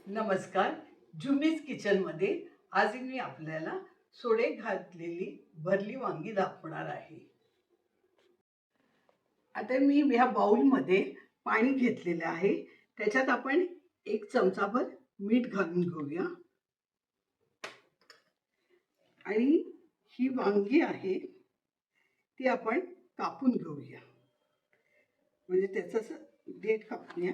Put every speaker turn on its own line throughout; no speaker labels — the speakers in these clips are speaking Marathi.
नमस्कार. जुमीज किचनमध्ये आज मी आपल्याला सोडे घातलेली भरली वांगी दाखवणार आहे. आता मी ह्या बाउलमध्ये पाणी घेतलेलं आहे. त्याच्यात आपण 1 चमचाभर मीठ घालून घेऊया आणि ही वांगी आहे ती आपण कापून घेऊया. म्हणजे त्याचं देठ कापूया,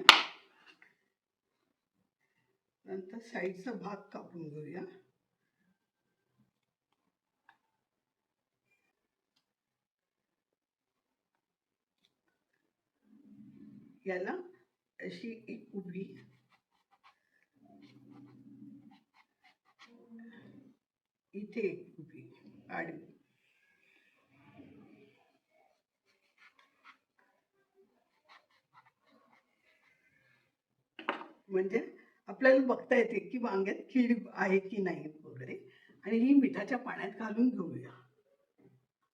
नंतर साईडचा भाग कापून घेऊया. याला अशी एक उभी इथे एक उभी आडवी म्हणजे आपल्याला बघता येते की वांग्यात कीड आहे की नाही वगैरे. आणि ही मिठाच्या पाण्यात घालून घेऊया.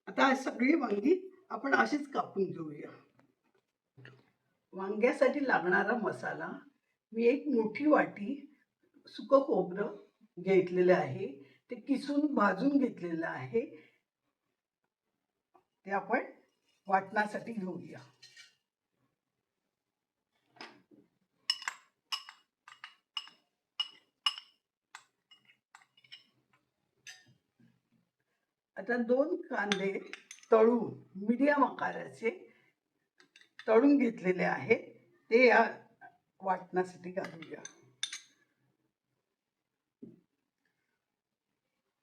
आता सगळी वांगी आपण अशीच कापून घेऊया. वांग्यासाठी लागणारा मसाला मी एक मोठी वाटी सुकं खोबरं घेतलेलं आहे. ते किसून भाजून घेतलेलं आहे. ते आपण वाटण्यासाठी घेऊया. आता 2 कांदे तळून मीडियम आकाराचे तळून घेतलेले आहेत. ते या वाटण्यासाठी घालूया.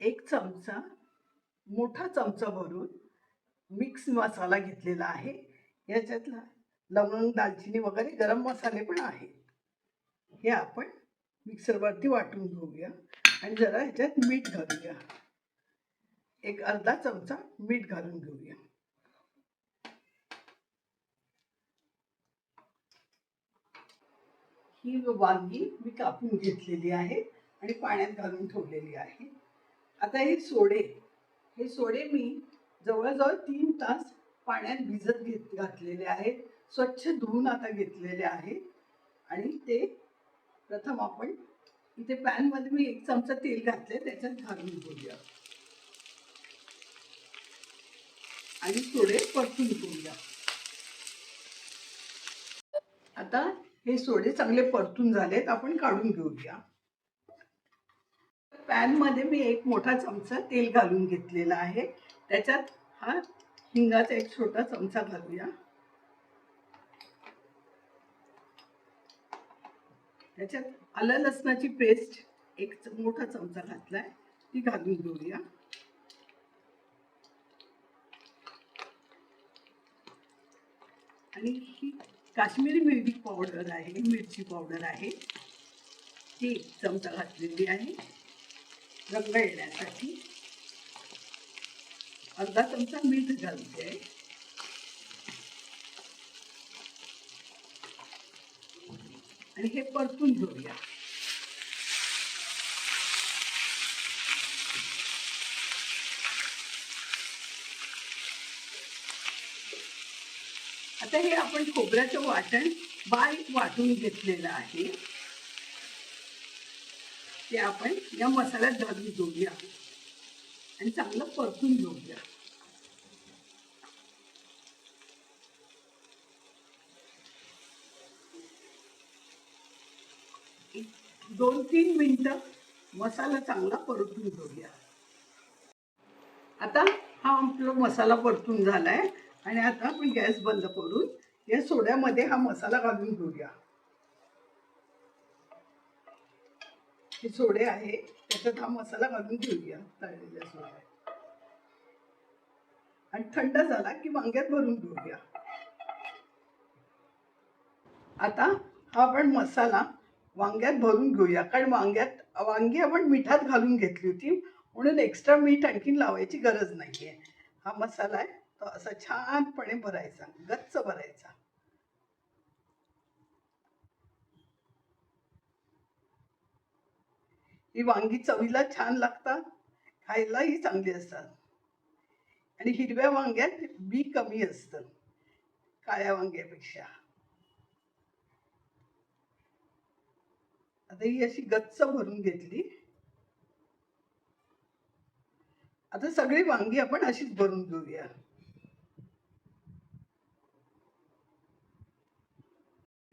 1 चमचा मोठा चमचा भरून मिक्स मसाला घेतलेला आहे. याच्यातला लवंग, दालचिनी वगैरे गरम मसाले पण आहेत. हे आपण मिक्सरवरती वाटून घेऊया आणि जरा ह्याच्यात मीठ घालूया. एक अर्धा चमचा मीठ घालून घेऊया. ही वांगी मी कापून घेतलेली आहे आणि पाण्यात घालून ठेवलेली आहे. आता हे सोडे मी जवळजवळ 3 तास पाण्यात भिजत घातलेले आहेत. स्वच्छ धुवून आता घेतलेले आहेत आणि ते प्रथम आपण इथे पॅनमध्ये मी 1 चमचा तेल घातले, त्याच्यात घालून घेऊया आणि सोडे परतून घेऊया. आता हे सोडे चांगले परतून झालेत, आपण काढून घेऊया. पॅनमध्ये मी 1 मोठा चमचा तेल घालून घेतलेला आहे. त्याच्यात हा हिंगाचा 1 छोटा चमचा घालूया. त्याच्यात आलं लसणाची पेस्ट 1 मोठा चमचा घातलाय, ती घालून घेऊया. आणि ही काश्मीरी मिरची पावडर आहे, ती 1 चमचा घातलेली आहे रंग येण्यासाठी. अर्धा चमचा मीठ घालते आणि हे परतून घेऊया. आता हे आपण खोबऱ्याचं वाटण बारीक वाटून घेतलेलं आहे, ते आपण या मसाल्यात घालून घेऊया आणि चांगलं परतून घेऊया. एक 2-3 मिनिटं मसाला चांगला परतून घेऊया. आता हा आपला मसाला परतून झालाय आणि आता आपण गॅस बंद करून या सोड्यामध्ये हा मसाला घालून घेऊया. हे सोडे आहे त्याच्यात हा मसाला घालून घेऊया तळलेल्या सोड्यात आणि थंड झाला की वांग्यात भरून घेऊया. आता हा आपण मसाला वांग्यात भरून घेऊया, कारण वांगी आपण मिठात घालून घेतली होती, म्हणून एक्स्ट्रा मीठ आणखीन लावायची गरज नाहीये. हा मसाला आहे तो असा छानपणे भरायचा, गच्च भरायचा. ही वांगी चवीला छान लागतात, खायलाही चांगली असतात आणि हिरव्या वांग्यात बी कमी असतं काळ्या वांग्यापेक्षा. आता ही अशी गच्च भरून घेतली. आता सगळी वांगी आपण अशीच भरून घेऊया.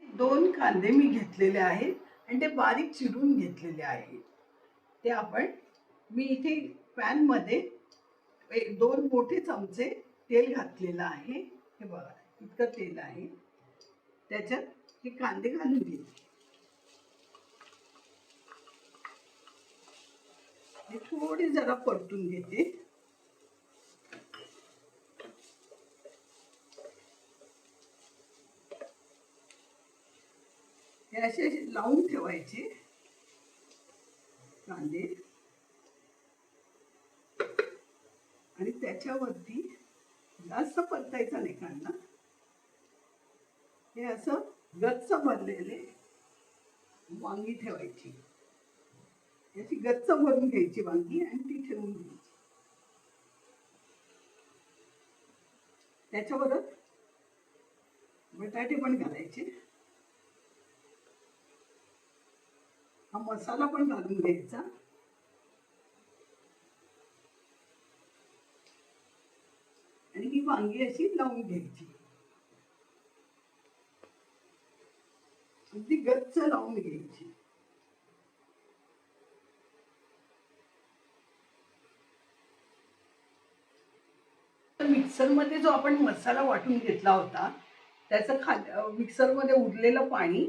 दोन कांदे मी घेतलेले आहेत आणि ते बारीक चिरून घेतलेले आहेत. ते आपण मी इथे पॅन मध्ये दोन मोठे चमचे तेल घातलेलं आहे. हे बघा इतकं तेल आहे. त्याच्यात हे कांदे घालून घेते. हे थोडे जरा परतून घेते. हे असे लावून ठेवायचे कांदे आणि त्याच्यावरती जास्त परतायचा नाही कांदा. हे असं गच्च भरलेले वांगी ठेवायची. याची गच्च भरून घ्यायची वांगी आणि ती ठेवून घ्यायची. त्याच्यावरच बटाटे पण घालायचे. हा मसाला पण घालून घ्यायचा आणि ही वांगी अशी लावून घ्यायची. अगदी गच्च लावून घ्यायची. मिक्सरमध्ये जो आपण मसाला वाटून घेतला होता त्याचं मिक्सरमध्ये उरलेलं पाणी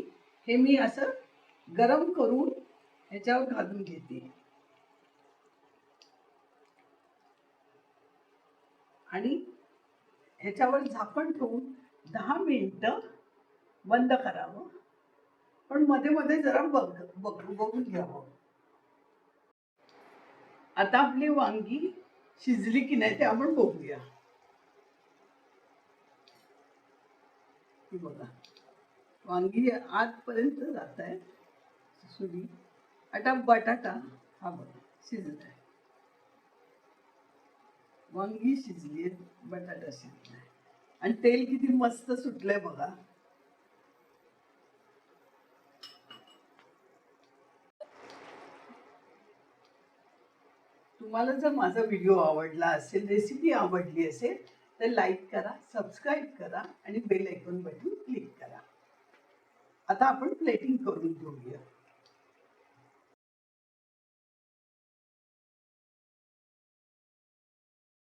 हे मी असं गरम करून ह्याच्यावर घालून घेते आणि ह्याच्यावर झाकण ठेवून 10 मिनिटं बंद करावं. पण मध्ये मध्ये जरा बघून घ्यावं. आता आपली वांगी शिजली की नाही ते आपण बघूया. बघा वांगी आतपर्यंत जात आहे सुरी. आता बटाटा हा बघा शिजत आहे. वांगी शिजली, बटाटा शिजलाय आणि तेल किती मस्त सुटलंय बघा. तुम्हाला जर माझा व्हिडिओ आवडला असेल, रेसिपी आवडली असेल तर लाईक करा, सबस्क्राईब करा आणि बेल आयकॉन बटन क्लिक करा. आता आपण प्लेटिंग करून घेऊया.